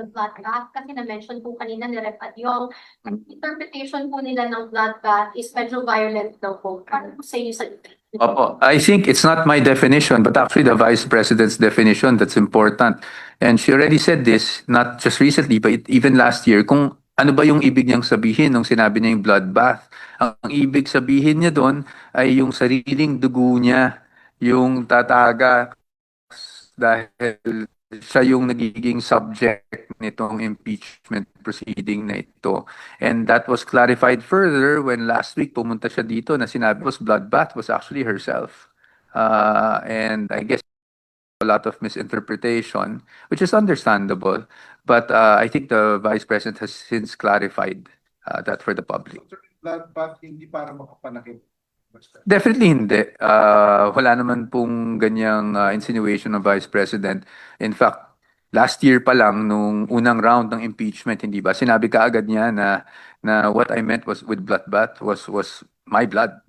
the bloodbath? Kasi na-mention po kanina ni Rep. Yung interpretation po nila ng bloodbath is medyo violent daw po. Paano po sa inyo sa Opo. I think it's not my definition, but actually the Vice President's definition that's important. And she already said this, not just recently, but even last year, kung ano ba yung ibig niyang sabihin nung sinabi niya yung bloodbath. Ang ibig sabihin niya doon ay yung sariling dugo niya, yung tataga dahil siya yung nagiging subject nitong impeachment proceeding na ito. And that was clarified further when last week pumunta siya dito na sinabi was bloodbath was actually herself. And I guess a lot of misinterpretation, which is understandable. But I think the Vice President has since clarified that for the public. Bloodbath hindi para makapanakit. Definitely hindi. Wala naman pong ganyang insinuation ng Vice President. In fact, last year pa lang, nung unang round ng impeachment, hindi ba? Sinabi kaagad niya na what I meant was with bloodbath was my blood.